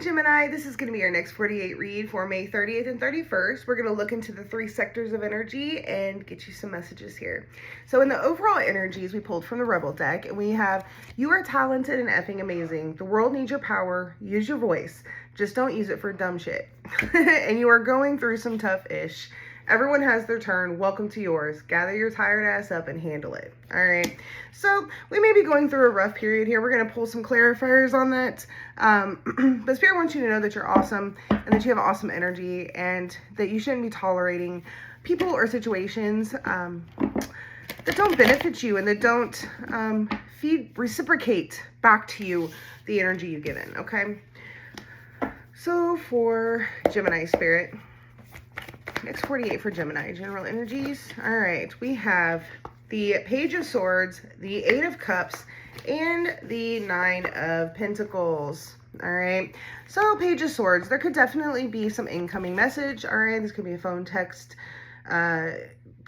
Gemini, this is going to be your next 48 read for May 30th and 31st. We're going to look into the 3 sectors of energy and get you some messages here. So in the overall energies, we pulled from the Rebel deck, and we have, you are talented and effing amazing. The world needs your power. Use your voice. Just don't use it for dumb shit. And you are going through some tough-ish. Everyone has their turn. Welcome to yours. Gather your tired ass up and handle it. All right. So we may be going through a rough period here. We're going to pull some clarifiers on that. But Spirit wants you to know that you're awesome and that you have awesome energy and that you shouldn't be tolerating people or situations that don't benefit you and that don't reciprocate back to you the energy you give in. Okay. So for Gemini Spirit, next 48 for Gemini, general energies. All right, we have the Page of Swords, the 8 of Cups, and the 9 of Pentacles. All right, so Page of Swords, there could definitely be some incoming message. All right, this could be a phone, text,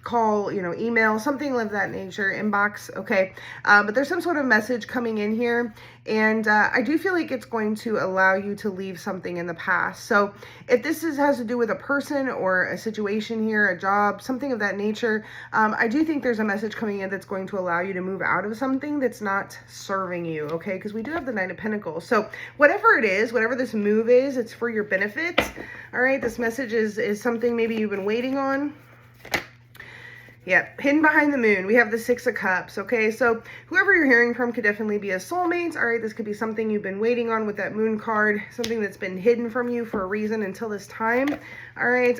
call, email, something of that nature, inbox, okay? But there's some sort of message coming in here, and I do feel like it's going to allow you to leave something in the past. So if this has to do with a person or a situation here, a job, something of that nature, I do think there's a message coming in that's going to allow you to move out of something that's not serving you, okay? Because we do have the 9 of Pentacles. So whatever it is, whatever this move is, it's for your benefit, all right? This message is something maybe you've been waiting on. Yep, hidden behind the moon, we have the 6 of Cups, okay? So whoever you're hearing from could definitely be a soulmate, all right? This could be something you've been waiting on with that moon card, something that's been hidden from you for a reason until this time, all right?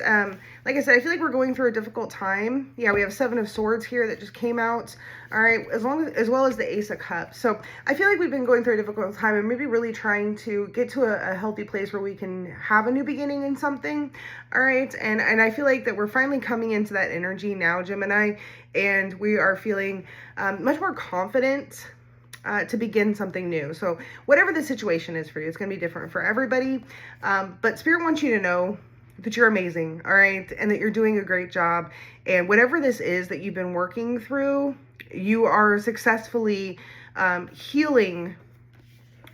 Like I said, I feel like we're going through a difficult time. Yeah, we have 7 of Swords here that just came out, all right? As well as the Ace of Cups. So I feel like we've been going through a difficult time and maybe really trying to get to a healthy place where we can have a new beginning in something, all right? And I feel like that we're finally coming into that energy now, Gemini, and we are feeling much more confident to begin something new. So whatever the situation is for you, it's going to be different for everybody. But Spirit wants you to know that you're amazing, all right? And that you're doing a great job. And whatever this is that you've been working through, you are successfully healing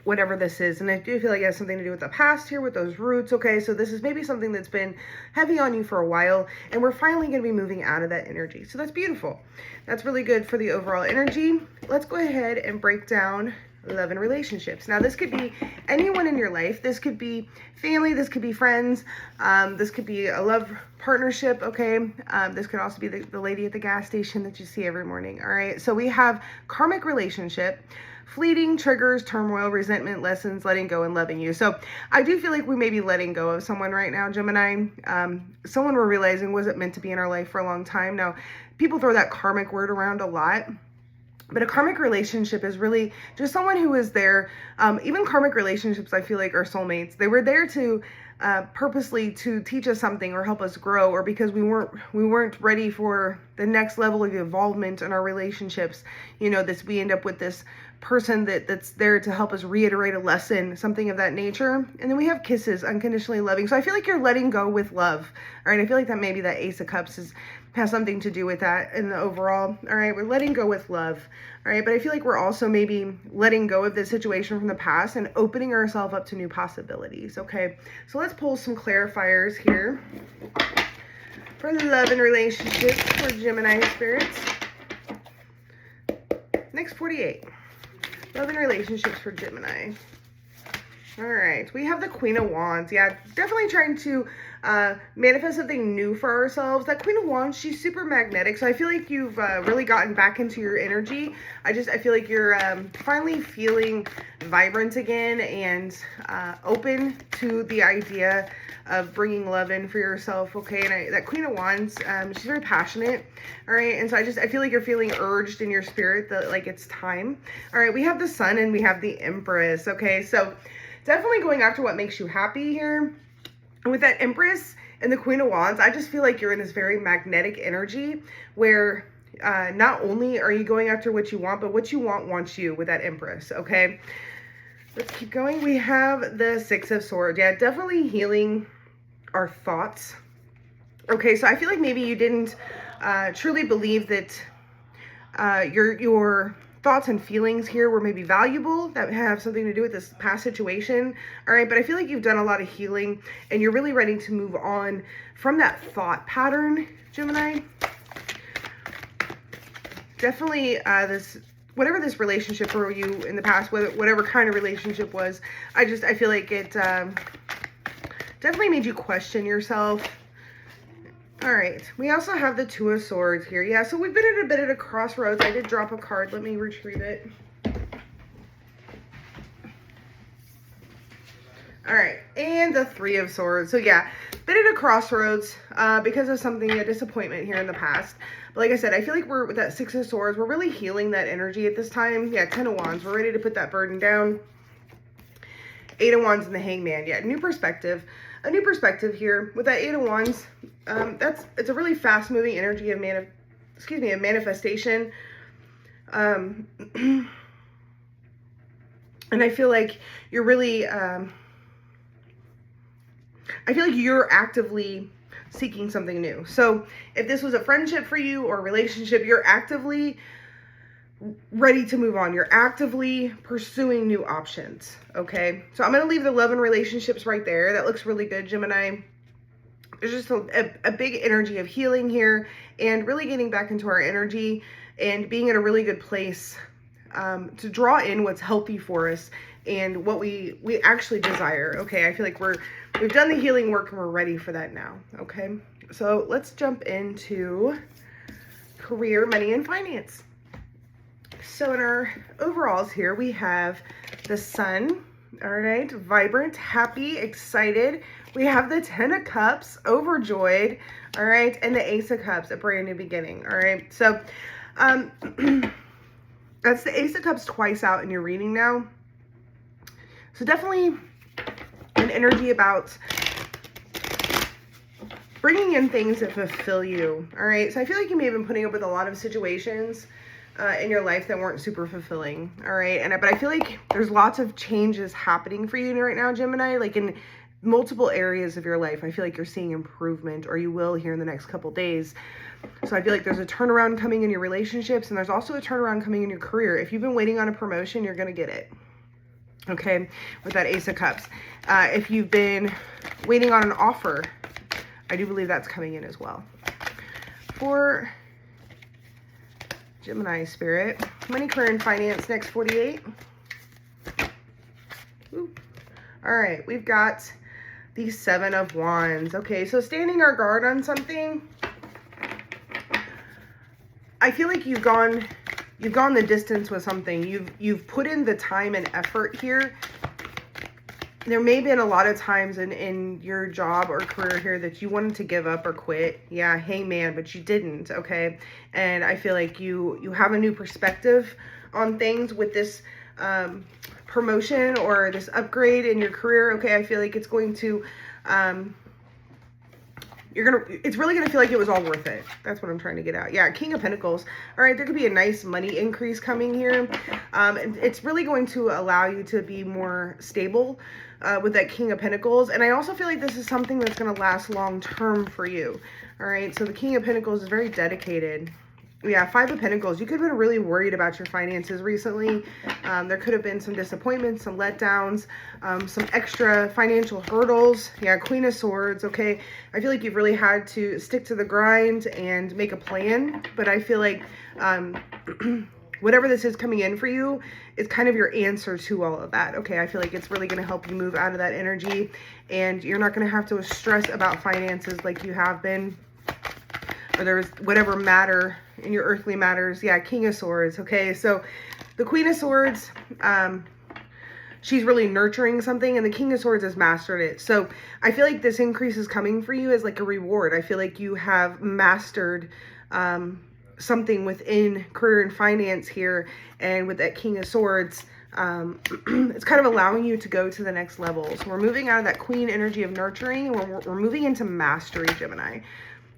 whatever this is. And I do feel like it has something to do with the past here, with those roots, okay? So this is maybe something that's been heavy on you for a while, and we're finally going to be moving out of that energy. So that's beautiful. That's really good for the overall energy. Let's go ahead and break down love and relationships. Now, this could be anyone in your life. This could be family. This could be friends. This could be a love partnership, okay? This could also be the lady at the gas station that you see every morning, all right? So we have karmic relationship, fleeting, triggers, turmoil, resentment, lessons, letting go, and loving you. So I do feel like we may be letting go of someone right now, Gemini. Someone we're realizing wasn't meant to be in our life for a long time. Now, people throw that karmic word around a lot, but a karmic relationship is really just someone who is there. Even karmic relationships, I feel like, are soulmates. They were there to purposely to teach us something or help us grow, or because we weren't ready for the next level of involvement in our relationships. We end up with this person that's there to help us reiterate a lesson, something of that nature. And then we have kisses, unconditionally loving. So I feel like you're letting go with love. All right, I feel like that maybe that Ace of Cups has something to do with that in the overall. All right, we're letting go with love. All right, but I feel like we're also maybe letting go of this situation from the past and opening ourselves up to new possibilities. Okay, so let's pull some clarifiers here for love and relationships for Gemini spirits. Next 48. Love and relationships for Gemini. All right, we have the Queen of Wands. Yeah, definitely trying to manifest something new for ourselves. That Queen of Wands, she's super magnetic. So I feel like you've really gotten back into your energy. I feel like you're finally feeling vibrant again and open to the idea of bringing love in for yourself, okay? And that Queen of Wands, she's very passionate, all right? And so I feel like you're feeling urged in your spirit that, like, it's time. All right, we have the Sun and we have the Empress, okay? So definitely going after what makes you happy here. And with that Empress and the Queen of Wands, I just feel like you're in this very magnetic energy where not only are you going after what you want, but what you want wants you with that Empress, okay? Let's keep going. We have the 6 of Swords. Yeah, definitely healing our thoughts. Okay, so I feel like maybe you didn't truly believe that your thoughts and feelings here were maybe valuable that have something to do with this past situation. All right, but I feel like you've done a lot of healing and you're really ready to move on from that thought pattern, Gemini. Definitely whatever this relationship for you in the past, whatever kind of relationship was, I feel like it definitely made you question yourself. All right, we also have the Two of Swords here. Yeah, so we've been at a bit of a crossroads. I did drop a card. Let me retrieve it. All right, and the Three of Swords. So yeah, been at a crossroads because of something, a disappointment here in the past. But like I said, I feel like we're with that Six of Swords. We're really healing that energy at this time. Yeah, Ten of Wands. We're ready to put that burden down. Eight of Wands and the Hangman. Yeah, new perspective. A new perspective here with that Eight of Wands. It's a really fast moving energy of manifestation. And I feel like you're really, I feel like you're actively seeking something new. So if this was a friendship for you or a relationship, you're actively ready to move on. You're actively pursuing new options. Okay. So I'm going to leave the love and relationships right there. That looks really good, Gemini. There's just a big energy of healing here and really getting back into our energy and being in a really good place to draw in what's healthy for us and what we actually desire. Okay. I feel like we've done the healing work and we're ready for that now. Okay. So let's jump into career, money, and finance. So in our overalls here, we have the Sun. All right. Vibrant, happy, excited. We have the Ten of Cups, overjoyed. All right. And the Ace of Cups, a brand new beginning. All right. So, that's the Ace of Cups twice out in your reading now. So definitely an energy about bringing in things that fulfill you. All right. So I feel like you may have been putting up with a lot of situations in your life that weren't super fulfilling. All right. But I feel like there's lots of changes happening for you right now, Gemini, like in multiple areas of your life. I feel like you're seeing improvement, or you will here in the next couple days. So I feel like there's a turnaround coming in your relationships, and there's also a turnaround coming in your career. If you've been waiting on a promotion, you're going to get it. Okay. With that Ace of Cups. If you've been waiting on an offer, I do believe that's coming in as well. For Gemini spirit, money, career, and finance, next 48. Ooh. All right, we've got the Seven of Wands. Okay, so standing our guard on something. I feel like you've gone the distance with something. You've put in the time and effort here. There may have been a lot of times in your job or career here that you wanted to give up or quit. Yeah, Hangman, but you didn't, okay? And I feel like you have a new perspective on things with this promotion or this upgrade in your career, okay? I feel like it's going to, it's really going to feel like it was all worth it. That's what I'm trying to get at. Yeah, King of Pentacles. All right, there could be a nice money increase coming here. And it's really going to allow you to be more stable with that King of Pentacles. And I also feel like this is something that's going to last long term for you. All right, so the King of Pentacles is very dedicated. Yeah, Five of Pentacles. You could have been really worried about your finances recently. There could have been some disappointments, some letdowns, some extra financial hurdles. Yeah, Queen of Swords. Okay, I feel like you've really had to stick to the grind and make a plan. But I feel like whatever this is coming in for you is kind of your answer to all of that. Okay, I feel like it's really going to help you move out of that energy. And you're not going to have to stress about finances like you have been. Or there's whatever matter in your earthly matters. Yeah, King of Swords. Okay, so the Queen of Swords, she's really nurturing something, and the King of Swords has mastered it. So I feel like this increase is coming for you as like a reward. I feel like you have mastered something within career and finance here, and with that King of Swords, it's kind of allowing you to go to the next level. So we're moving out of that Queen energy of nurturing, and we're moving into mastery, Gemini.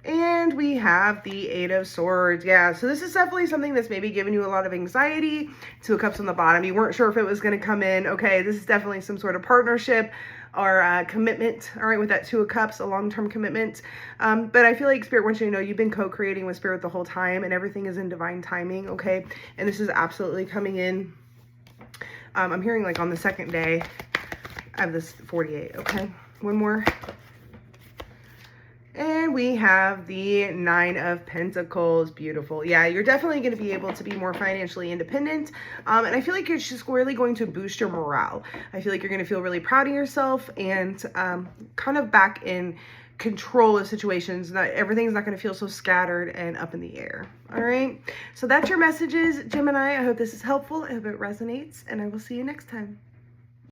And we have the Eight of Swords. Yeah, so this is definitely something that's maybe giving you a lot of anxiety. Two of Cups on the bottom. You weren't sure if it was going to come in. Okay, this is definitely some sort of partnership, or commitment, all right, with that Two of Cups, a long-term commitment. But I feel like Spirit wants you to know you've been co-creating with Spirit the whole time, and everything is in divine timing, okay? And this is absolutely coming in. I'm hearing like on the second day of this 48, okay? One more. And we have the Nine of Pentacles. Beautiful. Yeah, you're definitely going to be able to be more financially independent. And I feel like it's just really going to boost your morale. I feel like you're going to feel really proud of yourself and kind of back in control of situations. Not everything's not going to feel so scattered and up in the air. All right. So that's your messages, Gemini. I hope this is helpful. I hope it resonates, and I will see you next time.